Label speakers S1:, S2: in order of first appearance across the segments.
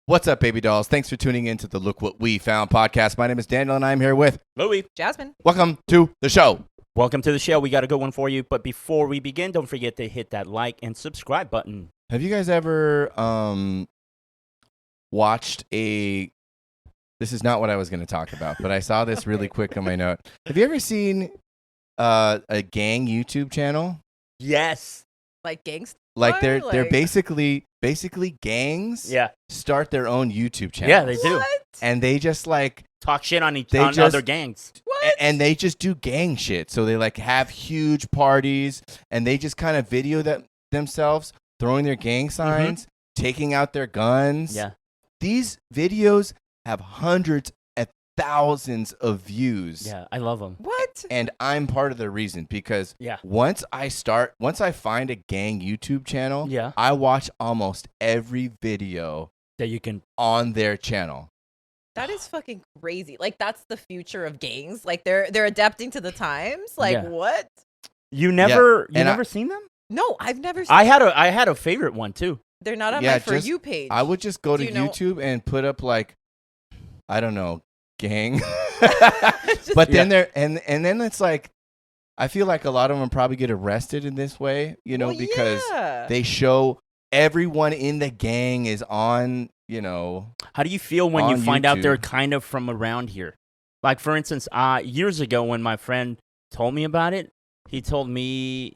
S1: What's up, baby dolls? Thanks for tuning in to the Look What We Found podcast. My name is Daniel, and I'm here with
S2: Louie.
S3: Jasmine.
S1: Welcome to the show.
S2: Welcome to the show. We got a good one for you. But before we begin, don't forget to hit that like and subscribe button.
S1: Have you guys ever watched a... This is not what I was going to talk about, but I saw this really quick on my note. Have you ever seen a gang YouTube channel?
S2: Yes.
S3: Like gangsta?
S1: Like they're basically gangs.
S2: Yeah.
S1: Start their own YouTube channel.
S2: Yeah, they do.
S3: What?
S1: And they just like
S2: Talk shit on
S1: just-
S2: other gangs.
S3: What?
S1: and they just do gang shit. So they like have huge parties and they just kind of video themselves throwing their gang signs, taking out their guns.
S2: Yeah.
S1: These videos have hundreds of thousands of views.
S3: Oh.
S2: Yeah, I love them.
S3: What?
S1: And I'm part of the reason because
S2: Yeah.
S1: once I find a gang YouTube channel,
S2: Yeah.
S1: I watch almost every video
S2: That you can.
S1: on their channel.
S3: That is fucking crazy. Like that's the future of gangs. Like they're adapting to the times. Like
S2: Yeah.
S3: what?
S2: You never
S1: and
S2: never seen them?
S3: No, I've never seen
S2: I had a favorite one too.
S3: They're not on
S1: Yeah,
S3: my For You page.
S1: I would just go to
S3: Do you know-
S1: YouTube and put up like, I don't know, gang.
S3: Just-
S1: But then and then it's like, I feel like a lot of them probably get arrested in this way,
S3: Well,
S1: because
S3: yeah.
S1: they show everyone in the gang is on,
S2: How do you feel when you
S1: On
S2: find out they're
S1: YouTube.
S2: kind of from around here? Like, for instance, years ago when my friend told me about it, he told me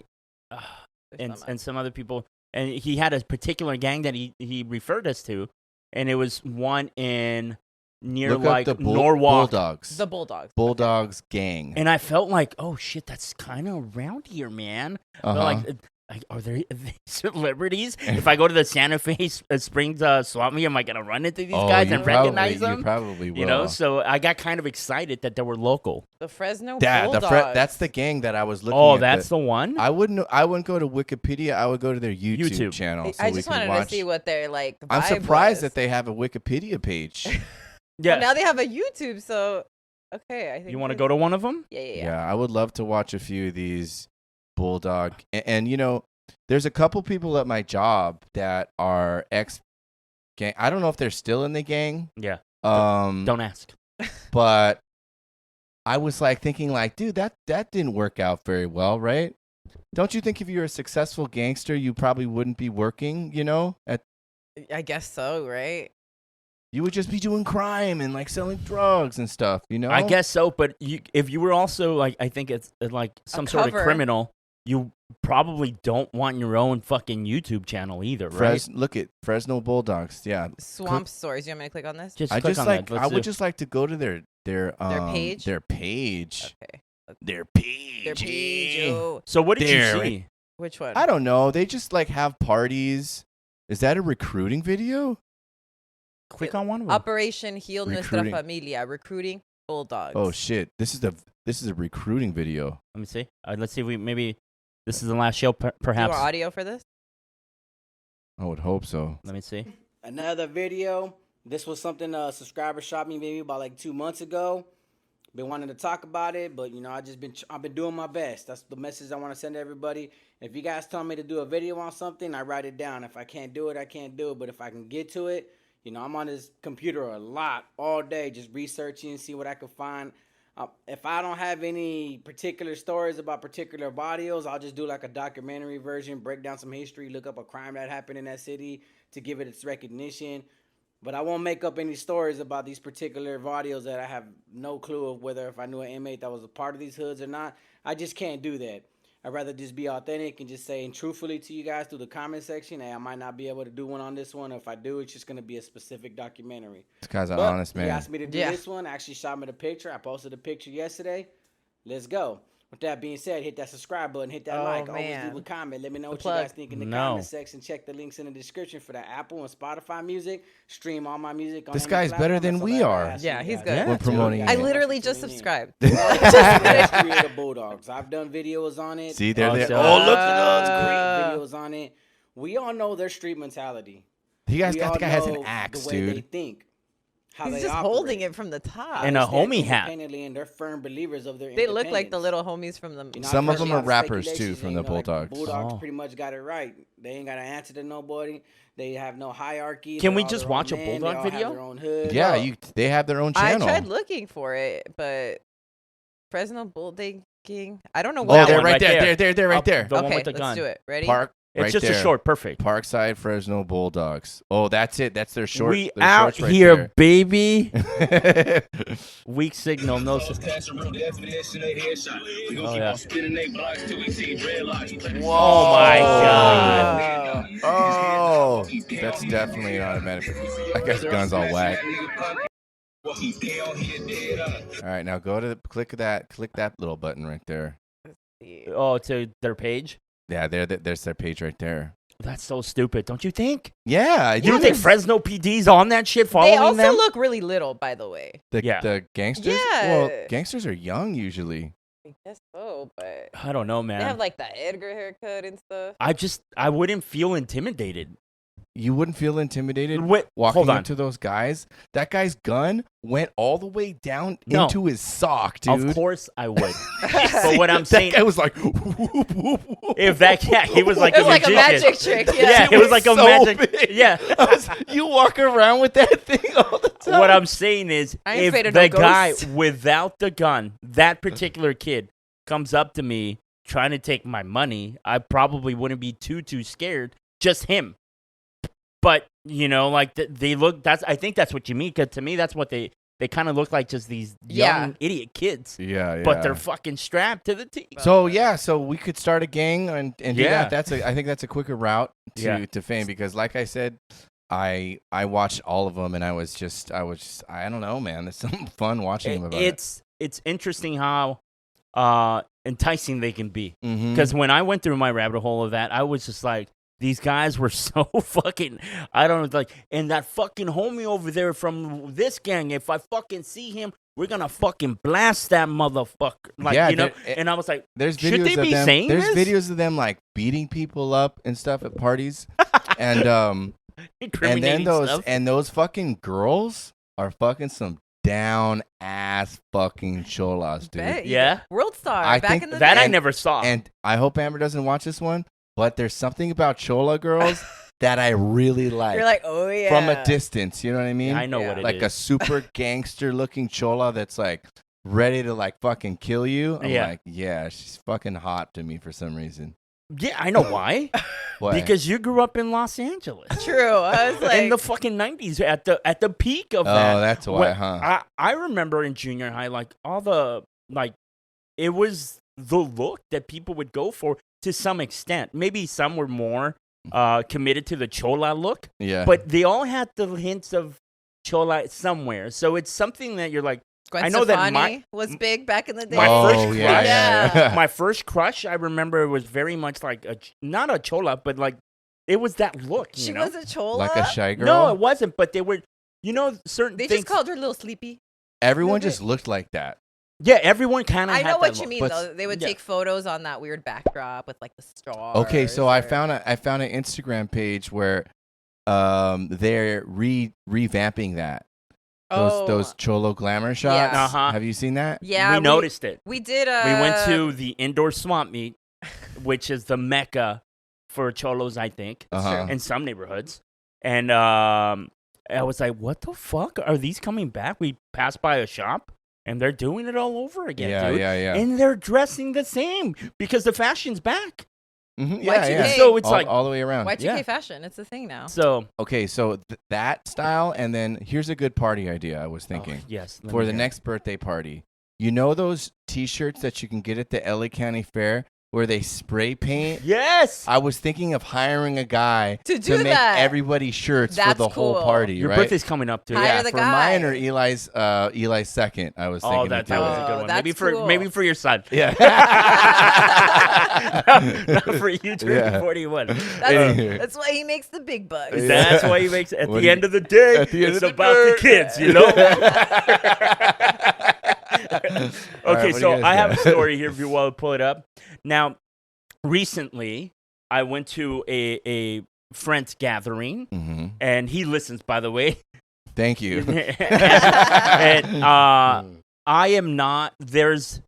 S2: and some other people, and he had a particular gang that he referred us to, and it was one in near
S1: look
S2: like
S1: up the
S2: Norwalk.
S1: Bulldogs.
S3: The Bulldogs.
S1: Bulldogs gang.
S2: And I felt like, oh shit, that's kind of around here, man. But
S1: Uh-huh.
S2: like, are they celebrities? If I go to the Santa Fe Springs swap meet, am I gonna run into these guys
S1: you
S2: and recognize them?
S1: You probably will.
S2: You know, so I got kind of excited that they were local.
S3: The Fresno
S1: Yeah,
S3: Bulldogs.
S1: that's the gang that I was looking
S2: Oh,
S1: at.
S2: that's the one.
S1: I wouldn't go to Wikipedia. I would go to their YouTube channel. So
S3: I
S1: we
S3: just
S1: can
S3: wanted
S1: watch.
S3: to see what their like.
S1: I'm
S3: vibe
S1: surprised
S3: was.
S1: that they have a Wikipedia page.
S2: Yeah.
S3: Well, now they have a YouTube, so okay. I think
S2: You want to go to one of them?
S3: Yeah.
S1: Yeah, I would love to watch a few of these bulldog. And there's a couple people at my job that are ex-gang. I don't know if they're still in the gang.
S2: Yeah.
S1: Don't
S2: Don't ask.
S1: But I was like thinking, like, dude, that didn't work out very well, right? Don't you think if you're a successful gangster, you probably wouldn't be working?
S3: I guess so, right?
S1: You would just be doing crime and like selling drugs and stuff.
S2: I guess so, but if you were also like, I think it's like some sort of
S3: cover.
S2: criminal, you probably don't want your own fucking YouTube channel either, right?
S1: Look at Fresno Bulldogs. Yeah,
S3: Swamp Stories. You want me to click on this?
S2: Just
S1: I
S2: click
S1: just
S2: on
S1: like
S2: that. Let's
S1: I would
S2: do-
S1: just like to go to their
S3: page?
S1: Their page.
S3: Okay.
S1: Their page.
S3: Their page. Oh,
S2: So what did
S1: There.
S2: you see?
S3: which one?
S1: I don't know. They just like have parties. Is that a recruiting video?
S2: Click on one of them.
S3: Operation Heal Nuestra
S1: Recruiting.
S3: Familia. Recruiting Bulldogs.
S1: Oh shit! This is a recruiting video.
S2: Let me see. Let's see if maybe this is the last show,
S3: Do you
S2: perhaps.
S3: want audio for this?
S1: I would hope so.
S2: Let me see.
S4: Another video. This was something a subscriber shot me maybe about like 2 months ago. Been wanting to talk about it, but I've been doing my best. That's the message I want to send to everybody. If you guys tell me to do a video on something, I write it down. If I can't do it, I can't do it. But if I can get to it, I'm on this computer a lot all day, just researching, see what I can find. If I don't have any particular stories about particular videos, I'll just do like a documentary version, break down some history, look up a crime that happened in that city to give it its recognition. But I won't make up any stories about these particular videos that I have no clue of whether if I knew an inmate that was a part of these hoods or not. I just can't do that. I'd rather just be authentic and just saying truthfully to you guys through the comment section, hey, I might not be able to do one on this one. Or if I do, it's just going to be a specific documentary.
S1: This guy's an
S4: But
S1: honest man.
S4: He asked me to do
S3: Yeah.
S4: this one. Actually shot me the picture. I posted a picture yesterday. Let's go. With that being said, hit that subscribe button, hit that
S3: Oh,
S4: like, always
S3: man.
S4: leave a comment. Let me know
S3: The
S4: what
S3: plug.
S4: you guys think in the
S2: No.
S4: comment section. Check the links in the description for the Apple and Spotify music. Stream all my music on
S1: This
S4: any
S1: guy's better
S4: platform.
S1: than
S4: That's
S1: we
S4: all I
S1: are.
S4: ask
S3: Yeah,
S4: you
S3: he's
S4: guys.
S3: good.
S2: Yeah,
S1: We're promoting
S2: dude.
S3: I
S1: it.
S3: literally just
S4: Tuning in.
S3: subscribed.
S4: Let's create a Bulldogs. I've done videos on it.
S1: See, they're
S2: Oh,
S1: there.
S2: so-
S1: Oh, look at
S4: Great
S1: those.
S4: videos on it. We all know their street mentality.
S1: The
S4: We all
S1: guy has an
S4: know
S1: axe,
S4: the way they
S1: dude.
S4: think. how
S3: He's
S4: they
S3: just
S4: operate.
S3: holding it from the top.
S2: And a
S4: They stand
S2: homie hat.
S4: independently, and they're firm believers of their
S3: They look like the
S4: independence.
S3: little homies from the.
S4: You know,
S1: Some
S4: I've
S1: of
S4: heard
S1: them
S4: a
S1: are
S4: lot of
S1: rappers, too,
S4: speculations,
S1: from
S4: and,
S1: the
S4: you know, like,
S1: Bulldogs.
S4: Bulldogs
S2: Oh.
S4: pretty much got it right. They ain't got to answer to nobody. They have no hierarchy.
S2: Can
S4: They're
S2: we
S4: all
S2: just
S4: their
S2: watch a
S4: own men.
S2: Bulldog
S4: they all
S2: video?
S4: Have their own hood.
S1: Yeah, they have their own
S3: I
S1: channel.
S3: tried looking for it, but Fresno Bulldog King. I don't know
S1: Oh,
S3: what.
S2: That
S1: they're
S2: one
S1: right
S2: right
S1: there.
S2: there.
S1: They're right
S2: Up
S1: there.
S2: the one
S3: Okay,
S2: with the
S3: let's
S2: gun.
S3: do it. Ready?
S1: Park.
S2: It's
S1: right
S2: just
S1: there.
S2: a short, perfect.
S1: Parkside Fresno Bulldogs. Oh, that's it. That's their short.
S2: We
S1: their
S2: out
S1: shorts right
S2: here, baby.
S1: there.
S2: Weak signal, no.
S1: Oh, yeah.
S2: Oh my God.
S1: Oh, that's definitely an automatic. That guy's gun's all whack. All right, now click that little button right there.
S2: Oh, to their page.
S1: Yeah, there's their page right there.
S2: That's so stupid, don't you think?
S1: Yeah,
S2: You don't think Fresno PD's on that shit
S3: They
S2: following
S3: also
S2: them?
S3: look really little, by the way.
S1: the gangsters.
S3: Yeah.
S1: Well, gangsters are young usually.
S3: I guess so, but
S2: I don't know, man.
S3: they have like the Edgar haircut and stuff.
S2: I wouldn't feel intimidated.
S1: You wouldn't feel intimidated
S2: Wait,
S1: walking
S2: hold on.
S1: up to those guys. That guy's gun went all the way down
S2: No.
S1: into his sock, dude.
S2: Of course I would. But what I'm saying,
S1: that guy was like,
S2: if that cat, he was like
S3: It was
S2: a
S3: like a
S2: magician.
S3: magic trick. Yeah.
S2: Yeah, it was like a
S1: so
S2: magic.
S1: big.
S2: Yeah.
S1: You walk around with that thing all the time.
S2: What I'm saying is,
S3: I ain't
S2: if
S3: afraid of
S2: the
S3: no
S2: guy
S3: ghosts.
S2: without the gun, that particular kid, comes up to me trying to take my money, I probably wouldn't be too scared. Just him. But you know, like they look. I think that's what you mean. Cause to me, that's what they kind of look like. Just these young idiot kids.
S1: Yeah.
S2: But they're fucking strapped to the team.
S1: So so we could start a gang and do
S2: Yeah.
S1: that. I think that's a quicker route
S2: Yeah.
S1: to fame because, like I said, I watched all of them and I was just I don't know, man. There's something fun watching them about
S2: It's interesting how enticing they can be.
S1: Mhm.
S2: Because when I went through my rabbit hole of that, I was just like, these guys were so fucking, I don't know, like, and that fucking homie over there from this gang, if I fucking see him, we're gonna fucking blast that motherfucker. Like,
S1: Yeah,
S2: you know, and I was like,
S1: There's
S2: should
S1: videos
S2: they
S1: of
S2: be
S1: them.
S2: saying
S1: There's
S2: this?
S1: videos of them like beating people up and stuff at parties, and then
S2: Incriminating stuff.
S1: those fucking girls are fucking some down ass fucking cholas, dude.
S3: Bet.
S2: Yeah?
S3: World Star.
S1: I
S3: back
S1: think
S3: in the
S2: That
S3: day.
S2: I never saw.
S1: And I hope Amber doesn't watch this one, but there's something about chola girls that I really like.
S3: You're like, oh yeah.
S1: From a distance, you know what I mean?
S2: Yeah, I know
S3: Yeah.
S2: what it is.
S1: Like a super gangster looking chola that's like ready to like fucking kill you. I'm
S2: Yeah.
S1: like, yeah, she's fucking hot to me for some reason.
S2: Yeah, I know why.
S1: Why?
S2: Because you grew up in Los Angeles.
S3: True. I was like,
S2: in the fucking 90s at the peak of
S1: Oh,
S2: that.
S1: that's why,
S2: When-
S1: huh?
S2: I remember in junior high, like all the like, it was the look that people would go for to some extent. Maybe some were more committed to the chola look,
S1: Yeah.
S2: but they all had the hints of chola somewhere. So it's something that you're like,
S3: Gwen
S2: I know that
S3: Stefani was big back in the day.
S2: my first
S1: oh,
S2: crush-
S1: yeah.
S2: my first crush, I remember, was very much like not a chola, but like it was that look. You
S3: She
S2: know?
S3: was a chola.
S1: Like a shy girl.
S2: No, it wasn't. But they were, you know, certain
S3: They
S2: things.
S3: just called her Little Sleepy.
S1: Everyone
S3: No,
S1: just looked like that.
S2: Yeah, everyone kind of.
S3: I know what you mean
S1: But-
S3: though. They would
S2: yeah.
S3: take photos on that weird backdrop with like the stars.
S1: Okay, so I
S3: or-
S1: found an Instagram page where they're revamping that. Those cholo glamour shots.
S3: Yeah.
S2: Uh-huh.
S1: Have you seen that?
S3: Yeah,
S2: we noticed it.
S3: We did.
S2: We went to the indoor swamp meet, which is the mecca for cholos, I think,
S1: Uh-huh.
S2: in some neighborhoods. And I was like, "What the fuck? Are these coming back?" We passed by a shop, and they're doing it all over again,
S1: Yeah,
S2: dude.
S1: yeah.
S2: And they're dressing the same because the fashion's back.
S1: Mhm,
S3: Y2K.
S1: yeah.
S2: So it's
S1: all,
S2: like,
S1: all the way around.
S3: Y2K
S2: yeah.
S3: fashion. It's a thing now.
S2: so
S1: Okay, so that style, and then here's a good party idea I was thinking.
S2: Oh, yes, let
S1: For
S2: me
S1: the
S2: hear it.
S1: next birthday party. You know those T-shirts that you can get at the LA County Fair where they spray paint?
S2: Yes.
S1: I was thinking of hiring a guy
S3: To do
S1: make
S3: that.
S1: everybody shirts for
S3: That's
S1: the whole
S3: cool.
S1: party,
S2: Your
S1: right?
S2: birthday's coming up too.
S3: Hire
S1: yeah,
S3: the
S1: for
S3: guy.
S1: mine or Eli's second. I was thinking
S2: Oh,
S1: to
S2: that
S1: do
S2: was
S1: it.
S2: a good one.
S3: that's
S2: Maybe
S3: cool.
S2: for your son.
S1: Yeah.
S2: Not for you turning
S1: Yeah.
S2: 41.
S3: That's why he makes the big bucks.
S1: Yeah.
S2: That's why he makes it. At
S1: What
S2: the
S1: do you-
S2: end of the day,
S1: At the end
S2: it's
S1: of the
S2: about the
S1: day.
S2: kids, you know?
S1: All right,
S2: Okay,
S1: what do
S2: so
S1: you guys
S2: I have a
S1: got?
S2: story here if you want to pull it up. Now, recently, I went to a friend's gathering,
S1: Mm-hmm.
S2: and he listens, by the way.
S1: Thank you.
S2: And I am not. There's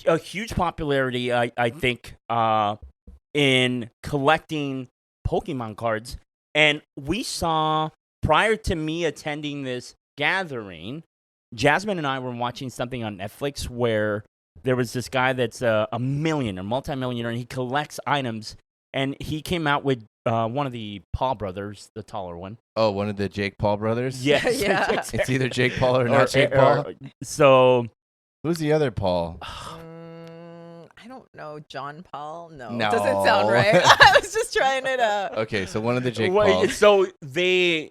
S2: a huge popularity, I think, in collecting Pokemon cards. And we saw, prior to me attending this gathering, Jasmine and I were watching something on Netflix where there was this guy that's a millionaire, multimillionaire, and he collects items. And he came out with one of the Paul brothers, the taller one.
S1: Oh, one of the Jake Paul brothers?
S3: Yes. Yeah.
S1: It's either Jake Paul or not Jake Paul.
S2: So,
S1: who's the other Paul?
S3: I don't know. John Paul? No.
S1: No.
S3: Doesn't sound right. I was just trying it out.
S1: Okay, so one of the Jake Pauls.
S2: So they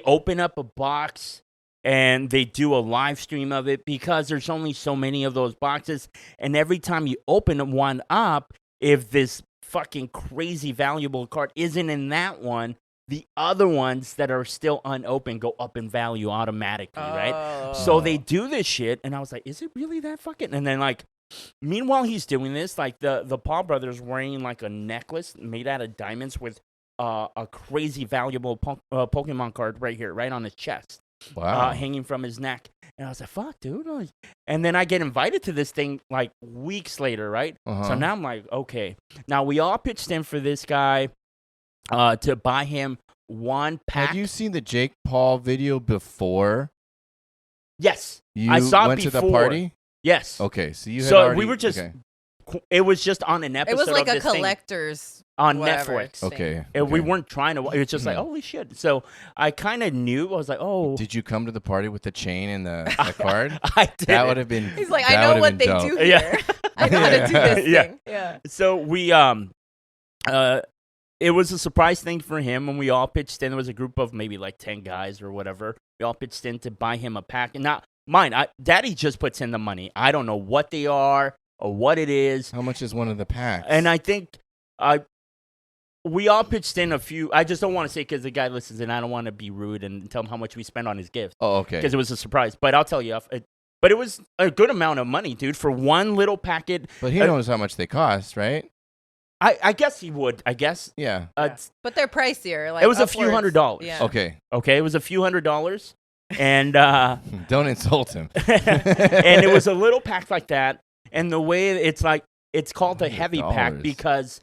S2: open up a box and they do a live stream of it because there's only so many of those boxes. And every time you open one up, if this fucking crazy valuable card isn't in that one, the other ones that are still unopened go up in value automatically, right? So they do this shit, and I was like, is it really that fucking? And then, like, meanwhile he's doing this, like, the Paul brothers wearing, like, a necklace made out of diamonds with a crazy valuable Pokemon card right here, right on his chest.
S1: Wow.
S2: Hanging from his neck. And I was like, fuck, dude. And then I get invited to this thing like weeks later, right? So now I'm like, okay. Now we all pitched in for this guy to buy him one pack.
S1: Have you seen the Jake Paul video before?
S2: Yes.
S1: You
S2: I saw
S1: went
S2: it
S1: to the
S2: before.
S1: party?
S2: Yes.
S1: Okay, so you had
S2: So
S1: already,
S2: we were just,
S1: okay.
S2: it was just on an episode
S3: It was like
S2: of
S3: a
S2: this thing
S3: collector's
S2: on
S3: whatever
S2: Netflix.
S3: thing.
S1: Okay.
S2: And we weren't trying to, it was just like, holy shit. So I kind of knew, I was like, oh.
S1: Did you come to the party with the chain and the card?
S2: I did.
S1: That would have been.
S3: He's like,
S1: that
S3: I know
S1: would've
S3: what
S1: been
S3: they
S1: dope.
S3: do here.
S2: Yeah.
S3: I know how to do this
S2: Yeah.
S3: thing. Yeah.
S2: So we, it was a surprise thing for him when we all pitched in. There was a group of maybe like 10 guys or whatever. We all pitched in to buy him a pack. And not mine. Daddy just puts in the money. I don't know what they are or what it is.
S1: How much is one of the packs?
S2: And I think we all pitched in a few. I just don't want to say because the guy listens and I don't want to be rude and tell him how much we spent on his gift.
S1: Oh, okay.
S2: Because it was a surprise. But I'll tell you, but it was a good amount of money, dude, for one little packet.
S1: But he knows how much they cost, right?
S2: I guess he would. I guess.
S1: Yeah.
S3: But they're pricier. Like
S2: It was a few
S3: upwards.
S2: $100s.
S3: Yeah.
S1: Okay.
S2: Okay, it was a few $100s. And
S1: Don't insult him.
S2: and it was a little pack like that. And the way it's like, it's called the heavy pack
S1: $100.
S2: because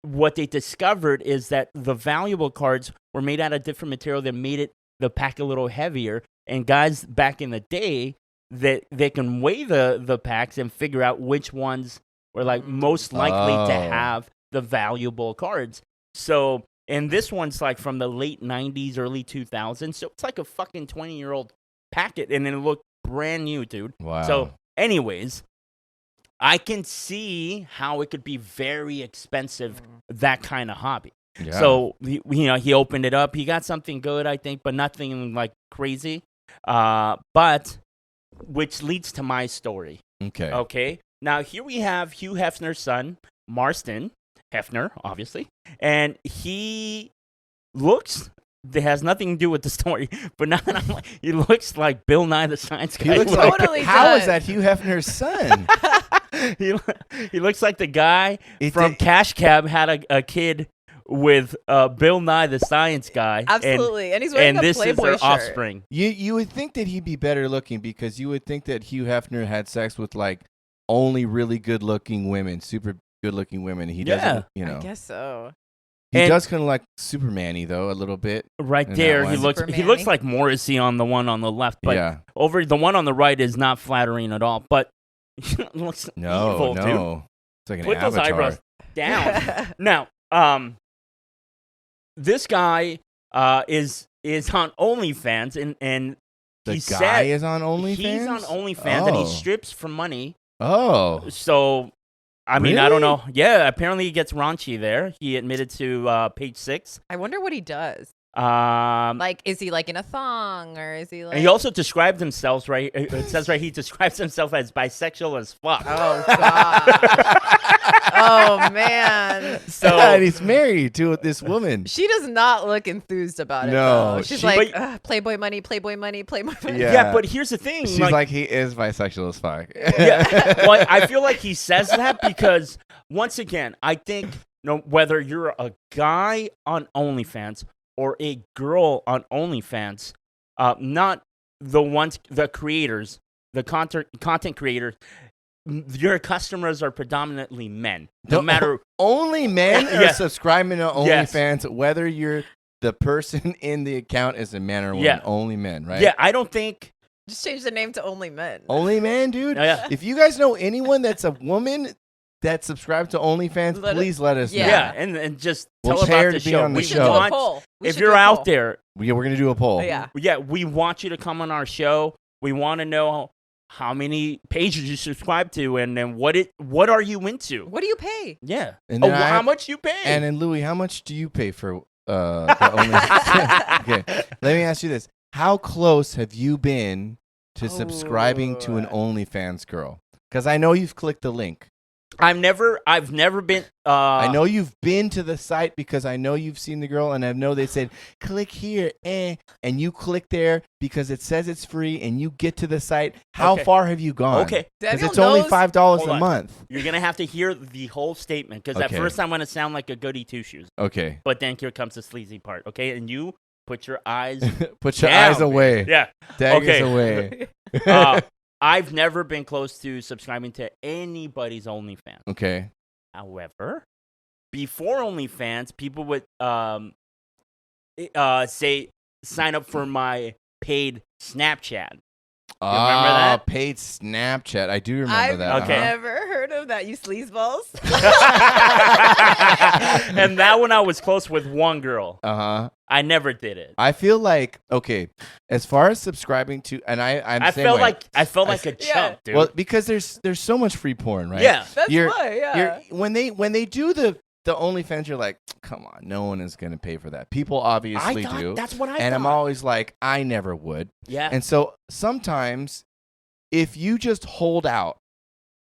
S2: what they discovered is that the valuable cards were made out of different material that made the pack a little heavier. And guys back in the day, that they can weigh the packs and figure out which ones were like most likely to have the valuable cards. So, and this one's like from the late 90s, early 2000s. So it's like a fucking 20-year-old packet, and it looked brand new, dude.
S1: Wow.
S2: So, anyways, I can see how it could be very expensive, that kind of hobby.
S1: Yeah.
S2: So, he opened it up. He got something good, I think, but nothing like crazy. But, which leads to my story. Okay. Now, here we have Hugh Hefner's son, Marston Hefner, obviously. And he looks, it has nothing to do with the story, but now that I'm like, he looks like Bill Nye the Science Guy.
S1: He looks
S3: like-
S1: like,
S3: Totally
S1: how
S3: does.
S1: is that Hugh Hefner's son?
S2: he looks like the guy
S1: It
S2: from
S1: did-
S2: Cash Cab had a kid with Bill Nye the Science Guy.
S3: Absolutely. And he's wearing
S2: And
S3: a
S2: this is
S3: Playboy
S2: their
S3: shirt.
S2: offspring.
S1: You would think that he'd be better looking because you would think that Hugh Hefner had sex with like only really good looking women, super good looking women. He doesn't,
S3: I guess so.
S1: He
S2: And-
S1: does kind of like Superman-y though, a little bit.
S2: Right
S1: in
S2: there,
S1: that
S2: he
S1: one.
S2: looks
S3: Superman-y.
S2: like Morrissey on the one on the left, but
S1: Yeah.
S2: over the one on the right is not flattering at all. But he looks
S1: No,
S2: evil, dude.
S1: no. It's like an
S2: Put those
S1: avatar.
S2: eyebrows down. Now, this guy is on OnlyFans, and
S1: The
S2: he
S1: guy
S2: said
S1: is on OnlyFans?
S2: he's on OnlyFans and he
S1: Oh.
S2: strips for money.
S1: Oh.
S2: So, I mean, I don't
S1: Really?
S2: know. Yeah, apparently he gets raunchy there. He admitted to Page 6.
S3: I wonder what he does.
S2: And
S3: Like, is he like in a thong or is he like?
S2: he also described himself, right? It says right, he describes himself as bisexual as fuck.
S3: Oh god. Oh man.
S2: So,
S1: and he's married to this woman.
S3: She does not look enthused about it.
S1: No,
S3: though. She's
S1: she-
S3: like,
S2: But-
S3: "Ugh, Playboy money, Playboy money, Playboy money.
S1: Yeah.
S2: yeah, but here's the thing.
S1: She's like, he is bisexual as fuck.
S2: Yeah. Well, I feel like he says that because, once again, I think whether you're a guy on OnlyFans or a girl on OnlyFans, not the creators, the content creators, your customers are predominantly men. No matter
S1: only men are subscribing to OnlyFans, whether you're the person in the account is a man or woman. Only men, right?
S2: Yeah, I don't think.
S3: Just change the name to Only Men.
S1: Only Men, dude.
S2: Yeah.
S1: If you guys know anyone that's a woman that subscribes to OnlyFans, please let us know.
S2: Yeah, and just
S1: we'll
S2: tell about the
S1: to be
S2: show.
S1: on the
S2: We
S1: show.
S2: want, if you're out there,
S1: we're gonna do a poll.
S3: Yeah,
S2: we want you to come on our show. We want to know how many pages you subscribe to, and then what are you into?
S3: What do you pay?
S2: Yeah.
S1: And
S2: how much you pay?
S1: And then Louis, how much do you pay for the OnlyFans? Okay, let me ask you this: how close have you been to subscribing to an OnlyFans girl? Because I know you've clicked the link.
S2: I've never been.
S1: I know you've been to the site because I know you've seen the girl, and I know they said click here, and you click there because it says it's free, and you get to the site. How far have you gone?
S2: Okay,
S1: because it's only $5 a month.
S2: You're gonna have to hear the whole statement because at first I'm gonna sound like a goody two shoes.
S1: Okay,
S2: but then here comes the sleazy part. Okay, and you put your eyes
S1: eyes away.
S2: Yeah,
S1: daggers away.
S2: I've never been close to subscribing to anybody's OnlyFans.
S1: Okay.
S2: However, before OnlyFans, people would say sign up for my paid Snapchat. You remember that?
S1: Paid Snapchat. I do remember that.
S3: I've never heard of that, you sleazeballs.
S2: And that one I was close with one girl.
S1: Uh-huh.
S2: I never did it.
S1: I feel like, okay, as far as subscribing to, and I felt
S2: like a chump, dude.
S1: Well, because there's so much free porn, right?
S2: Yeah.
S3: That's why, yeah.
S1: When they do the OnlyFans, you're like, come on, no one is going to pay for that. People obviously do.
S2: That's what I
S1: And
S2: thought.
S1: I'm always like, I never would.
S2: Yeah.
S1: And so sometimes if you just hold out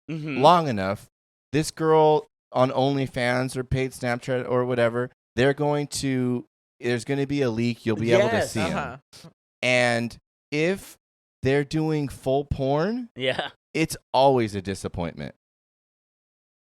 S1: long enough, this girl on OnlyFans or paid Snapchat or whatever, there's going to be a leak. You'll be able to see them. And if they're doing full porn, it's always a disappointment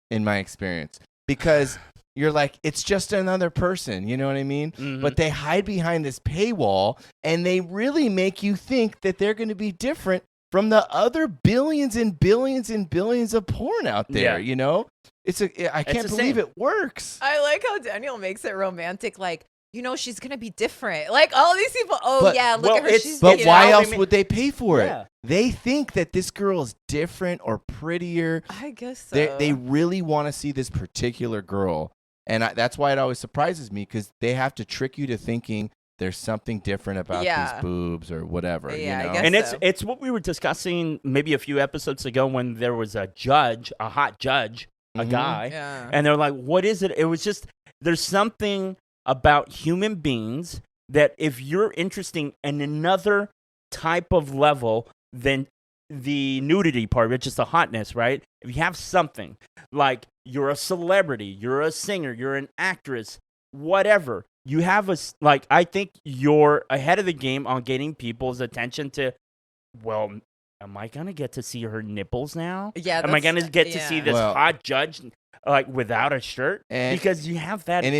S1: in my experience. Because you're like, it's just another person, you know what I mean? Mm-hmm. But they hide behind this paywall, and they really make you think that they're going to be different from the other billions and billions and billions of porn out there, you know? I can't believe it works.
S3: I like how Daniel makes it romantic, like, you know, she's going to be different. Like, all these people, look at her.
S1: But why else would they pay for it? They think that this girl is different or prettier.
S3: I guess so.
S1: They really want to see this particular girl. And that's why it always surprises me, because they have to trick you to thinking there's something different about these boobs or whatever.
S3: Yeah,
S1: you know?
S3: I guess
S2: and it's what we were discussing maybe a few episodes ago when there was a hot judge, a guy.
S3: Yeah.
S2: And they're like, what is it? It was just, there's something about human beings that if you're interested in another type of level than the nudity part, which is the hotness, right? If you have something like you're a celebrity, you're a singer, you're an actress, whatever, you have I think you're ahead of the game on getting people's attention to, well, am I going to get to see her nipples now?
S3: Yeah.
S2: Am I going to get to see this hot judge like without a shirt? Because you have that.
S1: And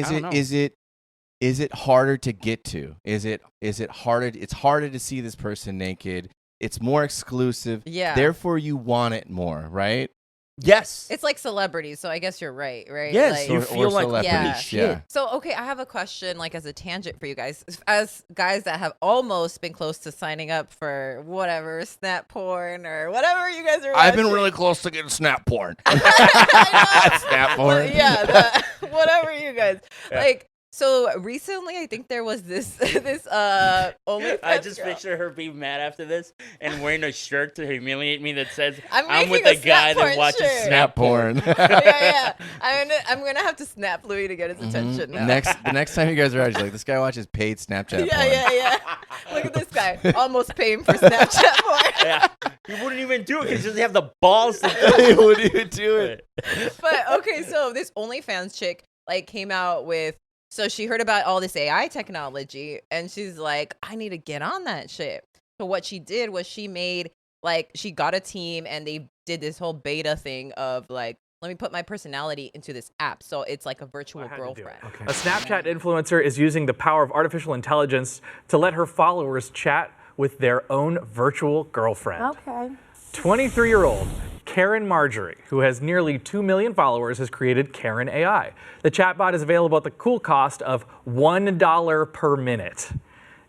S1: is it harder to get to? Is it harder? It's harder to see this person naked. It's more exclusive.
S3: Yeah.
S1: Therefore, you want it more, right?
S2: Yes.
S3: It's like celebrities, so I guess you're right?
S2: Yes,
S3: like,
S2: you feel like
S1: celebrities. Yeah.
S3: So, okay, I have a question, like as a tangent for you guys. As guys that have almost been close to signing up for whatever, snap porn or whatever you guys are watching.
S1: I've been really close to getting snap porn. Snap porn.
S3: Yeah, whatever you guys. Like, so recently, I think there was this OnlyFans.
S2: I just picture her being mad after this and wearing a shirt to humiliate me that says, I'm with a guy that watches snap porn.
S3: Yeah. I'm gonna have to snap Louis to get his attention now.
S1: The next time you guys are out, you're like, this guy watches paid Snapchat porn.
S3: Yeah. Look at this guy, almost paying for Snapchat porn.
S2: Yeah, he wouldn't even do it. He doesn't have the balls to do it.
S1: He wouldn't even do it.
S3: But okay, so this OnlyFans chick came out with. So she heard about all this AI technology, and she's like, I need to get on that shit. So what she did was she got a team, and they did this whole beta thing of let me put my personality into this app. So it's like a virtual girlfriend.
S5: Okay. A Snapchat influencer is using the power of artificial intelligence to let her followers chat with their own virtual girlfriend.
S6: Okay.
S5: 23-year-old Karen Marjorie, who has nearly 2 million followers, has created Karen AI. The chatbot is available at the cool cost of $1 per minute.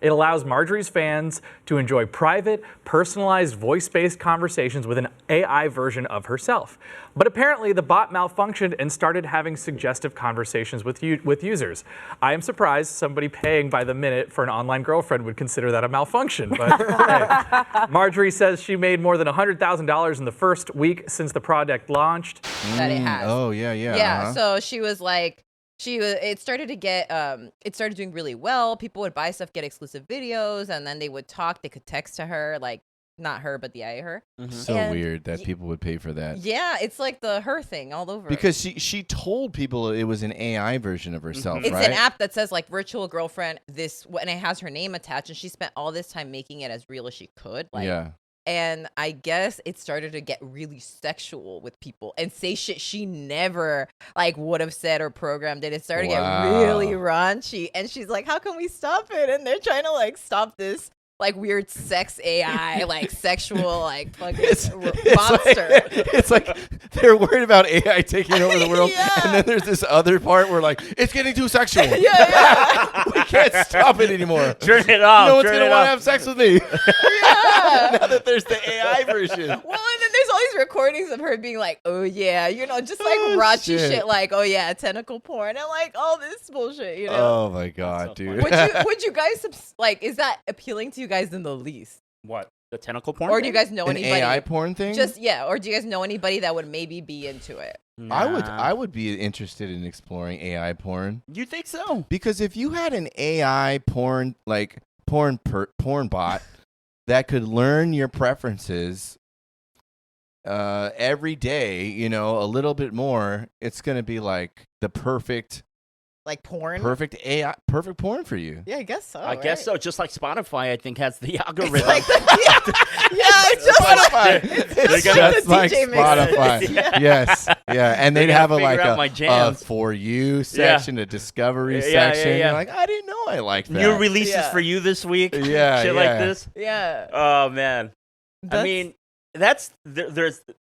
S5: It allows Marjorie's fans to enjoy private, personalized, voice-based conversations with an AI version of herself. But apparently, the bot malfunctioned and started having suggestive conversations with users. I am surprised somebody paying by the minute for an online girlfriend would consider that a malfunction. But hey. Marjorie says she made more than $100,000 in the first week since the product launched.
S3: That it has.
S1: Oh, yeah.
S3: Yeah. So she was like, it started doing really well. People would buy stuff, get exclusive videos, and then they would talk. They could text to her, like not her, but the AI her.
S1: So weird that people would pay for that.
S3: Yeah, it's like the her thing all over.
S1: Because she told people it was an AI version of herself,
S3: It's
S1: right?
S3: an app that says like virtual girlfriend, and it has her name attached, and she spent all this time making it as real as she could. Like,
S1: yeah.
S3: And I guess it started to get really sexual with people and say shit she never like would have said or programmed it. It started to get really raunchy. And she's like, how can we stop it? And they're trying to like stop this like weird sex AI, like sexual, like fucking monster.
S1: It's like they're worried about AI taking over the world.
S3: Yeah.
S1: And then there's this other part where like, it's getting too sexual.
S3: Yeah.
S1: We can't stop it anymore.
S2: Turn it off.
S1: No one's
S2: turn
S1: going to
S2: it
S1: want
S2: off.
S1: to have sex with me.
S3: Yeah.
S1: Now that there's the AI version.
S3: Well, and then there's all these recordings of her being like, oh yeah, just like raunchy shit, like, oh yeah, tentacle porn and like all this bullshit,
S1: Oh my God, dude.
S3: Would you guys like? Is that appealing to you guys in the least?
S2: What? The tentacle porn?
S3: Or do you guys know
S1: An
S3: anybody?
S1: AI porn thing?
S3: Or do you guys know anybody that would maybe be into it?
S2: Nah.
S1: I would be interested in exploring AI porn.
S2: You think so?
S1: Because if you had an AI porn bot that could learn your preferences every day, a little bit more, it's going to be like the perfect
S3: porn?
S1: Perfect AI, perfect porn for you.
S3: Yeah, I guess so.
S2: I guess so. Just like Spotify, I think, has the algorithm.
S3: It's just
S1: Spotify.
S3: It's
S1: just like
S3: DJ mix.
S1: Spotify. Yes. Yeah. And they'd have
S2: my
S1: a
S2: jams.
S1: For You section, a discovery section. You're like, I didn't know I liked that.
S2: New releases for you this week.
S1: Yeah.
S2: Shit like this.
S3: Yeah.
S2: Oh, man. I mean, there's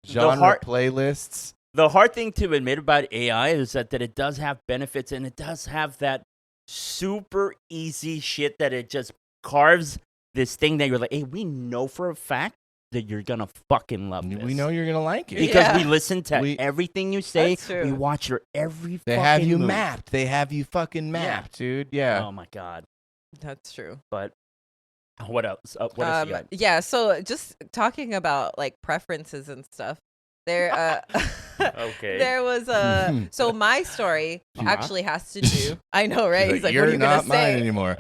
S1: genre playlists.
S2: The hard thing to admit about AI is that it does have benefits, and it does have that super easy shit that it just carves this thing that you're like, hey, we know for a fact that you're going to fucking love this.
S1: We know you're going to like it.
S2: Because we listen to everything you say.
S3: That's true.
S2: We watch your every fucking
S1: They have you
S2: move.
S1: mapped. They have you fucking mapped, dude. Yeah.
S2: Oh, my God.
S3: That's true.
S2: But what else? What else you got?
S3: Yeah, so just talking about like preferences and stuff. There
S2: Okay.
S3: There was so my story actually has to do. I know, right? He's like,
S1: you're
S3: what are you
S1: not
S3: gonna say?
S1: mine anymore.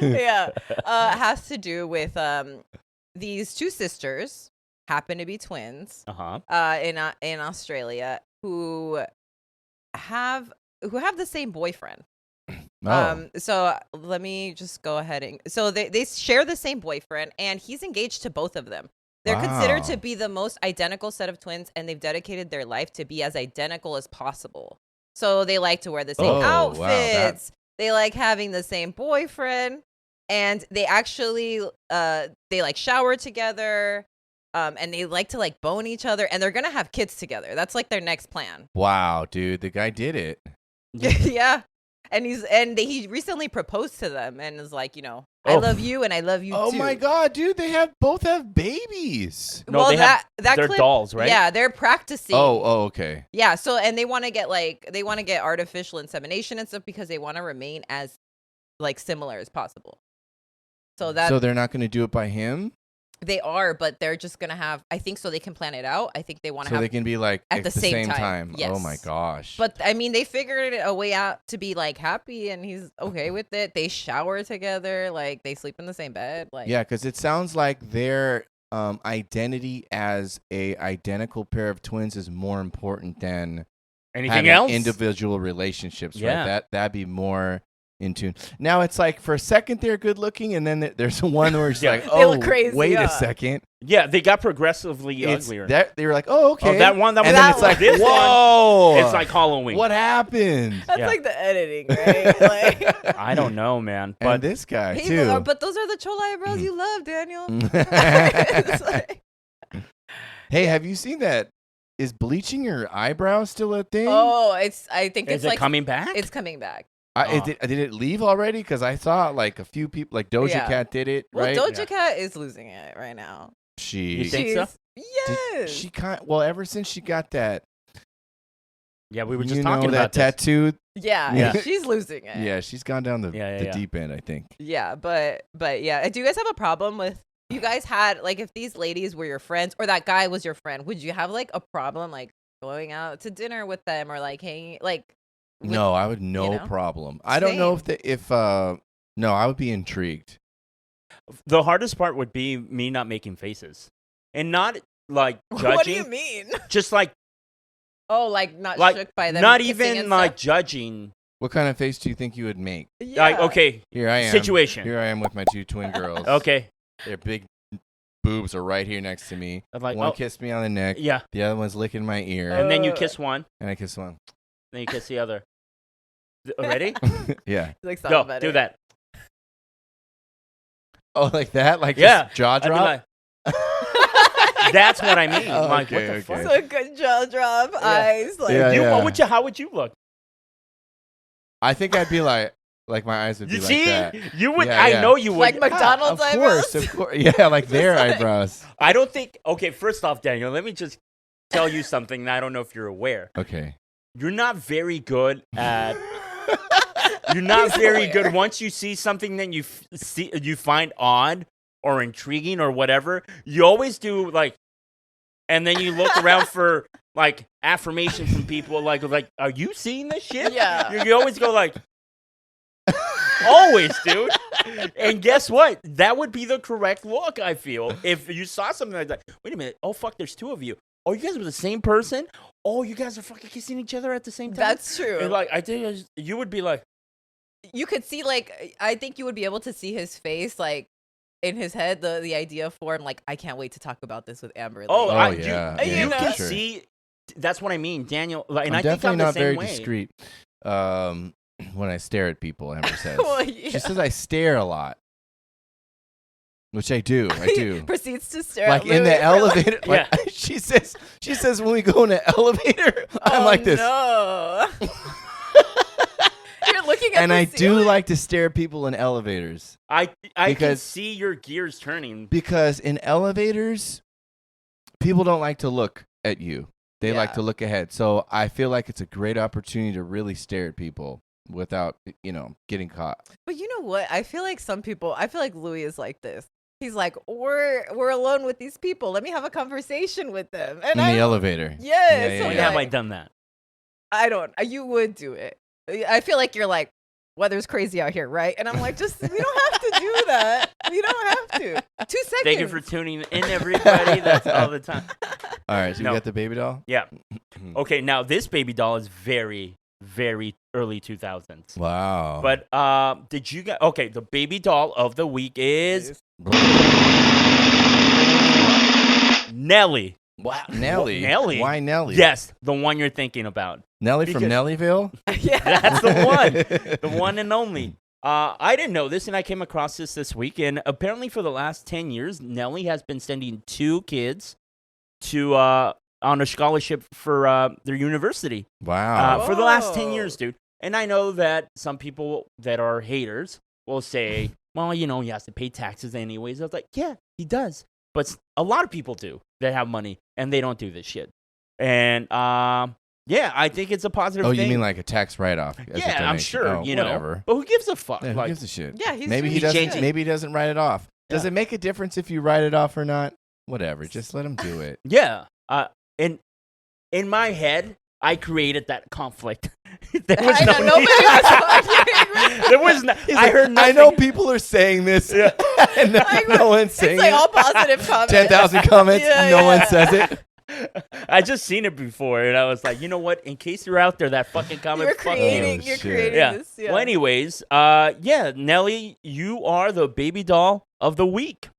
S3: Yeah. Has to do with these two sisters happen to be twins. In Australia who have the same boyfriend. So let me just go ahead and so they share the same boyfriend, and he's engaged to both of them. They're considered to be the most identical set of twins, and they've dedicated their life to be as identical as possible. So they like to wear the same outfits. They like having the same boyfriend, and they actually they like shower together, and they like to like bone each other, and they're gonna have kids together. That's like their next plan.
S1: Wow, dude, the guy did it.
S3: Yeah. And he recently proposed to them and is like, I love you and I love you too.
S1: Oh my God, dude, they both have babies.
S2: No,
S3: well, they're
S2: clip, dolls, right?
S3: Yeah, they're practicing.
S1: Oh, okay.
S3: Yeah, so and they want to get artificial insemination and stuff because they want to remain as like similar as possible. So
S1: they're not going to do it by him?
S3: They are, but they're just gonna have. I think so. They can plan it out. I think they want to have.
S1: So they can be like
S3: at the same time. Yes.
S1: Oh my gosh.
S3: But I mean, they figured a way out to be like happy, and he's okay with it. They shower together, like they sleep in the same bed. Like
S1: yeah, because it sounds like their identity as a identical pair of twins is more important than
S2: anything else.
S1: Individual relationships, right? That'd be more in tune. Now it's like for a second they're good looking, and then there's one where it's like,
S3: They look crazy,
S1: wait a second.
S2: Yeah, they got progressively uglier.
S1: They were like, oh, okay.
S2: That one.
S1: And then it's like,
S2: this
S1: whoa.
S2: one, it's like Halloween.
S1: What happened?
S3: That's like the editing, right? Like,
S2: I don't know, man.
S1: But and this guy,
S3: too. But those are the chola eyebrows you love, Daniel. It's like...
S1: Hey, have you seen that? Is bleaching your eyebrows still a thing?
S3: Oh, I think it's
S2: like coming back?
S3: It's coming back.
S1: Did it leave already? Because I saw like a few people, like Doja Cat did it, right?
S3: Well, Doja Cat is losing it right now.
S2: You think so?
S3: Yes.
S1: She ever since she got that.
S2: Yeah, we were just talking about
S1: that tattoo.
S3: Yeah, she's losing it.
S1: Yeah, she's gone down the deep end, I think.
S3: Yeah, but yeah. Do you guys have a problem with? You guys had, like, if these ladies were your friends or that guy was your friend, would you have, like, a problem, like, going out to dinner with them or, like, hanging, like...
S1: No, I would problem. I don't know no, I would be intrigued.
S2: The hardest part would be me not making faces. And not, like, judging.
S3: What do you mean?
S2: Just, like...
S3: Oh, like, not shook by them.
S2: Not even, like, judging.
S1: What kind of face do you think you would make?
S3: Yeah.
S2: Like, okay.
S1: Here I am.
S2: Situation.
S1: Here I am with my 2 twin girls.
S2: Okay.
S1: Their big boobs are right here next to me.
S2: Like,
S1: one kissed me on the neck.
S2: Yeah.
S1: The other one's licking my ear.
S2: And then you kiss one.
S1: And I kiss one.
S2: Then you kiss the other. Ready?
S1: Yeah.
S3: Like,
S2: go. Do that.
S1: Oh, like that? Like just jaw drop?
S2: That's what I mean.
S1: Oh,
S2: like,
S1: okay,
S2: what the fuck?
S3: So a good jaw drop, eyes.
S2: Like, how would you look?
S1: I think I'd be like my eyes would be like that.
S2: You would. I know you would.
S3: Like McDonald's eyebrows?
S1: Of course. Yeah, like their eyebrows.
S2: I don't think. Okay, first off, Daniel, let me just tell you something that I don't know if you're aware.
S1: Okay.
S2: You're not very good at. You're not very good. Once you see something that you find odd or intriguing or whatever, you always do like, and then you look around for like affirmation from people. Like, are you seeing this shit?
S3: Yeah.
S2: You always go like. Always, dude. And guess what? That would be the correct look, I feel. If you saw something like that. Wait a minute. Oh, fuck, there's 2 of you. Oh, you guys were the same person? Oh, you guys are fucking kissing each other at the same time?
S3: That's true.
S2: And like, I think you would be like.
S3: You could see, like, I think you would be able to see his face, like, in his head, the idea for him, like, I can't wait to talk about this with Amber.
S1: Like,
S2: you can see. That's what I mean, Daniel. Like, and
S1: I'm
S2: I think
S1: definitely
S2: I'm the
S1: not
S2: same
S1: very
S2: way.
S1: discreet. When I stare at people, Amber says.
S3: Well, yeah.
S1: She says I stare a lot. Which I do.
S3: Proceeds to stare
S1: like
S3: at
S1: in
S3: Louis
S1: the elevator. Like
S2: Yeah.
S1: she says when we go in an elevator, I'm like this.
S3: No. You're looking at
S1: and
S3: the
S1: I
S3: ceiling.
S1: do like to stare at people in elevators.
S2: I can
S1: Because-
S2: see your gears turning.
S1: Because in elevators, people don't like to look at you. They like to look ahead. So I feel like it's a great opportunity to really stare at people without, getting caught.
S3: But you know what? I feel like Louis is like this. He's like, we're alone with these people. Let me have a conversation with them. And
S1: In the elevator.
S3: Yes.
S2: When have I done that?
S3: I don't. You would do it. I feel like you're like, weather's crazy out here, right? And I'm like, we don't have to do that. We don't have to. 2 seconds.
S2: Thank you for tuning in, everybody. That's all the time.
S1: All right, so you got the baby doll?
S2: Yeah. Okay, now this baby doll is very, very early 2000s.
S1: Wow.
S2: But did you guys... Okay, the baby doll of the week is... Nelly.
S1: Wow, Nelly.
S2: Nelly?
S1: Why Nelly?
S2: Yes, the one you're thinking about.
S1: Nelly from Nellyville?
S3: Yeah.
S2: That's the one. The one and only. I didn't know this, and I came across this week. And apparently for the last 10 years, Nelly has been sending 2 kids to on a scholarship for their university.
S1: Wow.
S2: For the last 10 years, dude. And I know that some people that are haters will say, well, he has to pay taxes anyways. I was like, yeah, he does. But a lot of people do that have money, and they don't do this shit. And, yeah, I think it's a positive thing.
S1: Oh, you mean like a tax write-off?
S2: Yeah, I'm sure,
S1: whatever.
S2: But who gives a fuck?
S1: Yeah, who gives a shit?
S3: Yeah,
S1: maybe he doesn't. Maybe he doesn't write it off. Does it make a difference if you write it off or not? Whatever, just let him do it.
S2: Yeah. In my head, I created that conflict. There was no
S3: nobody was fucking.
S2: There was no. I heard nothing.
S1: I know people are saying this, and no one's saying
S3: It's like
S1: it.
S3: all positive comments.
S1: 10,000 comments, no one says it.
S2: I just seen it before, and I was like, you know what? In case you're out there, that fucking comment.
S3: You're creating this. Yeah.
S2: Well, anyways, Nelly, you are the baby doll of the week.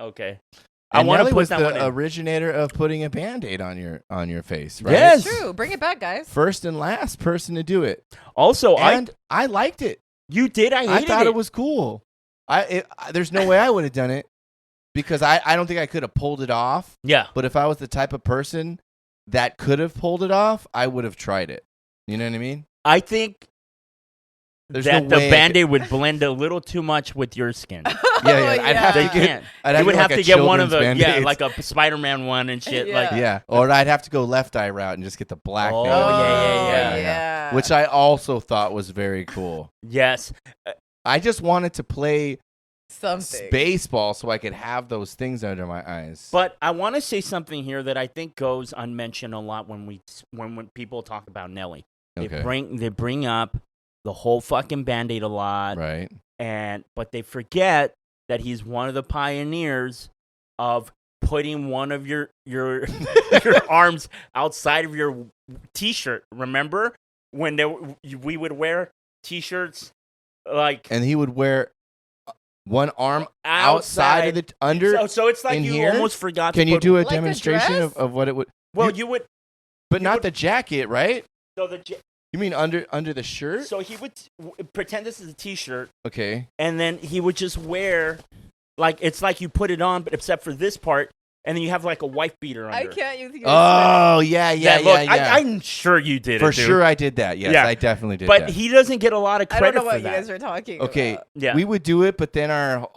S2: Okay. I want to put that one in.
S1: Originator of putting a Band-Aid on your face, right?
S2: Yes.
S3: True. Bring it back, guys.
S1: First and last person to do it.
S2: Also,
S1: I liked it.
S2: You did. I
S1: thought it was cool. There's no way I would have done it because I don't think I could have pulled it off.
S2: Yeah.
S1: But if I was the type of person that could have pulled it off, I would have tried it. You know what I mean?
S2: I think
S1: There's
S2: that
S1: no
S2: the
S1: way
S2: Band-Aid would blend a little too much with your skin.
S1: Yeah. I'd have
S2: They
S1: to get.
S2: can't.
S1: I'd
S2: You would have
S1: like
S2: to
S1: a
S2: get one of the
S1: children's
S2: like a Spider-Man one and shit.
S3: Yeah.
S2: Like
S1: Yeah, or I'd have to go left eye route and just get the black
S2: Oh,
S1: thing.
S2: yeah.
S1: Which I also thought was very cool.
S2: yes,
S1: I just wanted to play
S3: Something.
S1: baseball so I could have those things under my eyes.
S2: but I want to say something here that I think goes unmentioned a lot when people talk about Nelly. They bring up the whole fucking Band-Aid a lot,
S1: right.
S2: but they forget that he's one of the pioneers of putting one of your your arms outside of your T-shirt. Remember when we would wear T-shirts like,
S1: And he would wear one arm outside of the under.
S2: So it's like
S1: in
S2: you
S1: here?
S2: almost forgot.
S1: Can
S2: to
S1: you
S2: put,
S1: do a
S3: Like a
S1: demonstration
S3: dress?
S1: of what it would?
S2: Well, you would.
S1: But
S2: you
S1: not
S2: would-
S1: the jacket, right?
S2: So
S1: You mean under the shirt?
S2: So he would pretend this is a T-shirt,
S1: Okay.
S2: and then he would just wear, like it's like you put it on, but except for this part, and then you have like a wife beater under.
S3: I can't use your
S1: Oh yeah.
S2: Look,
S1: Yeah.
S2: I'm sure you did
S1: For
S2: it, dude.
S1: sure, I did that. Yes,
S2: Yeah.
S1: I definitely did
S2: But
S1: that.
S2: he doesn't get a lot of
S3: I
S2: credit
S3: don't know
S2: for
S3: what you
S2: that.
S3: guys are talking
S1: Okay,
S3: about.
S2: Yeah.
S1: we would do it, but then our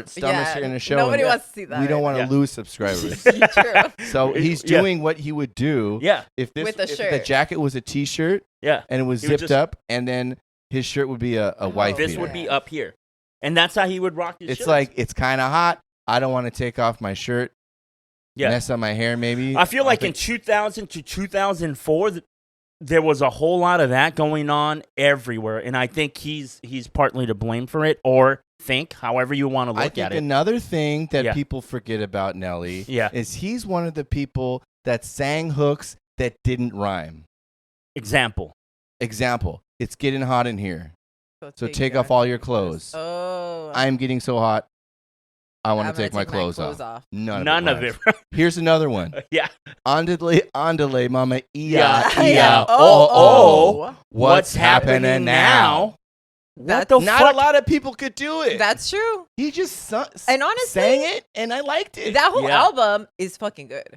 S1: stomachs are in a show.
S3: Nobody
S1: and
S3: wants to see that.
S1: We don't want to
S2: Yeah.
S1: lose subscribers.
S3: True.
S1: So he's
S2: Yeah.
S1: doing what he would do
S2: Yeah,
S1: if
S3: With the
S1: if the
S3: shirt.
S1: jacket was a T-shirt
S2: yeah.
S1: and it was
S2: He would
S1: zipped
S2: just-
S1: up, and then his shirt would be a wife
S2: This
S1: beater.
S2: would be up here, and that's how he would rock his
S1: It's
S2: shirts.
S1: like it's kind of hot. I don't want to take off my shirt.
S2: Yeah.
S1: Mess up my hair, maybe.
S2: I feel like
S1: I'll
S2: in 2000 to 2004, there was a whole lot of that going on everywhere, and I think he's partly to blame for it, or however you want to
S1: I
S2: look
S1: think
S2: at it.
S1: another thing that
S2: Yeah.
S1: people forget about Nelly
S2: Yeah.
S1: is he's one of the people that sang hooks that didn't rhyme.
S2: Example.
S1: It's getting hot in here, so take off all your clothes.
S3: Oh.
S1: I'm getting so hot. I want
S3: I'm
S1: to
S3: gonna
S1: take my clothes off. None of it.
S2: it.
S1: Here's another one.
S2: Yeah.
S1: Andale, mama,
S3: Yeah.
S1: iya,
S3: Oh.
S1: What's happening now?
S2: What the
S1: Not
S2: fuck?
S1: a lot of people could do it.
S3: That's true.
S1: He just
S3: And honestly,
S1: sang it, and I liked it.
S3: That whole
S2: Yeah.
S3: album is fucking good.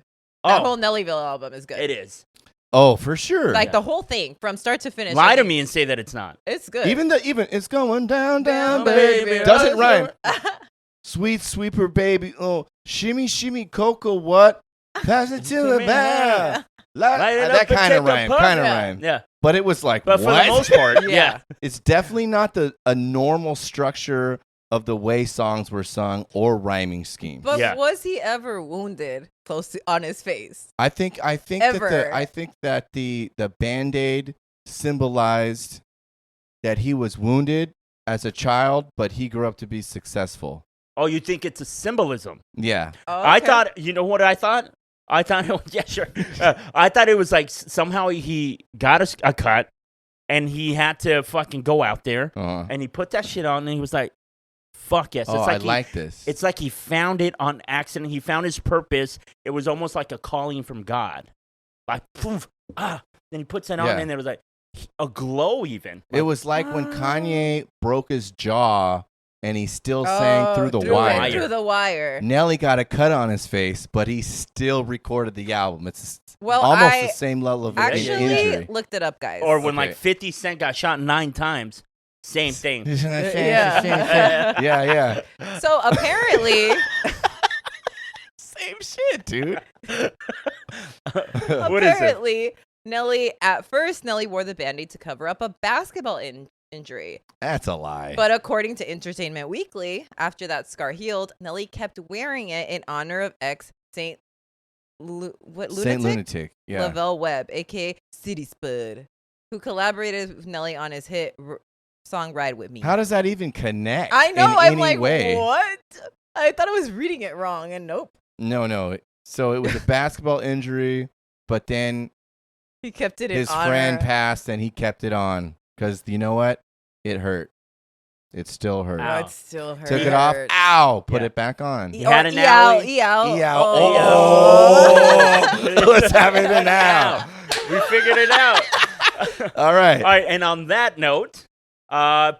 S3: That
S2: Oh,
S3: whole Nellyville album is good.
S2: it is.
S1: Oh, for sure.
S3: Like the whole thing from start to finish.
S2: Lie
S3: I
S2: to
S3: think
S2: me and say that it's not.
S3: It's good.
S1: even it's going down,
S3: Down,
S1: baby.
S3: baby.
S1: Doesn't
S3: Oh,
S1: rhyme. Sweet sweeper, baby. Oh, shimmy, shimmy, cocoa. What? Pass it to the back.
S2: Light it
S1: That
S2: up and
S1: kind of
S2: take a
S1: rhyme.
S2: puff.
S1: Kind of
S3: Yeah.
S1: rhyme.
S2: Yeah.
S1: But it was like,
S2: But for
S1: what?
S2: the most part, yeah.
S1: It's definitely not a normal structure of the way songs were sung or rhyming scheme.
S3: But
S2: Yeah.
S3: was he ever wounded close to on his face?
S1: I think
S3: Ever.
S1: that the Band-Aid symbolized that he was wounded as a child, but he grew up to be successful.
S2: Oh, you think it's a symbolism?
S1: Yeah.
S3: Oh,
S2: I
S3: okay.
S2: thought, you know what I thought? I thought, yeah, sure. I thought it was like somehow he got a cut and he had to fucking go out there and he put that shit on and he was like, fuck yes.
S1: Oh,
S2: It's like
S1: I like this.
S2: It's like he found it on accident. He found his purpose. It was almost like a calling from God. Like, poof, then he puts it on
S1: Yeah.
S2: and there was like a glow even.
S1: It was like when Kanye broke his jaw and he still sang through the wire.
S3: Through the wire.
S1: Nelly got a cut on his face, but he still recorded the album. It's
S3: Well,
S1: almost
S3: I
S1: the same level of
S3: actually
S1: injury.
S3: looked it up, guys.
S2: Or when
S1: Okay.
S2: like 50 Cent got shot 9 times, same thing.
S3: Yeah.
S1: Yeah.
S3: So apparently,
S1: Same shit, dude.
S2: What is it?
S3: apparently, Nelly wore the Band-Aid to cover up a basketball injury.
S1: That's a lie.
S3: But according to Entertainment Weekly, after that scar healed, Nelly kept wearing it in honor of ex-Saint
S1: Saint Lunatic. Yeah.
S3: Lavelle Webb, aka City Spud, who collaborated with Nelly on his hit song "Ride with Me."
S1: How does that even connect?
S3: I know.
S1: In
S3: I'm
S1: any
S3: like,
S1: way?
S3: what? I thought I was reading it wrong, and nope.
S1: No. So it was a basketball injury, but then
S3: He kept it in
S1: his
S3: honor.
S1: friend passed, and he kept it on because you know what? It hurt. It still hurt.
S3: Oh, it still hurts.
S1: Took it off. Ow! Put it back on.
S2: He had an
S3: owie.
S1: Oh. What's happening now?
S2: We figured it out.
S1: All right.
S2: All right. And on that note,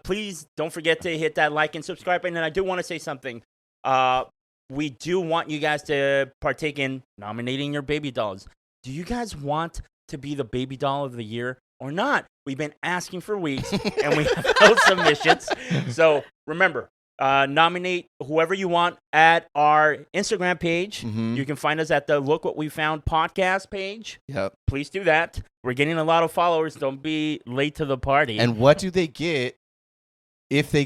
S2: please don't forget to hit that like and subscribe. And then I do want to say something. We do want you guys to partake in nominating your baby dolls. Do you guys want to be the baby doll of the year or not? We've been asking for weeks, and we have no submissions. So remember, nominate whoever you want at our Instagram page.
S1: Mm-hmm.
S2: You can find us at the Look What We Found podcast page.
S1: Yep.
S2: Please do that. We're getting a lot of followers. Don't be late to the party.
S1: And what do they get if they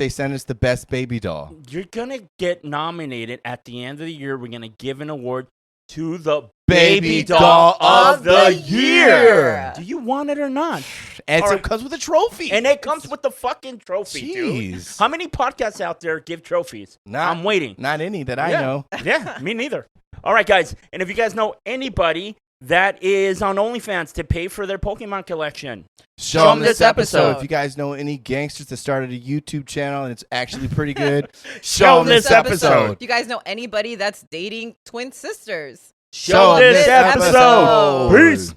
S1: send us the best baby doll?
S2: You're going to get nominated at the end of the year. We're going to give an award to the
S1: Baby Doll of the Year.
S2: Do you want it or not?
S1: And
S2: All
S1: so
S2: right.
S1: it comes with a trophy.
S2: And it comes with the fucking trophy, dude.
S1: Jeez.
S2: How many podcasts out there give trophies? I'm waiting.
S1: Not any that I know.
S2: Yeah, me neither. All right, guys. And if you guys know anybody that is on OnlyFans to pay for their Pokemon collection,
S1: Show them this episode. If you guys know any gangsters that started a YouTube channel and it's actually pretty good, show them this episode.
S3: If you guys know anybody that's dating twin sisters,
S2: show this episode.
S1: Peace.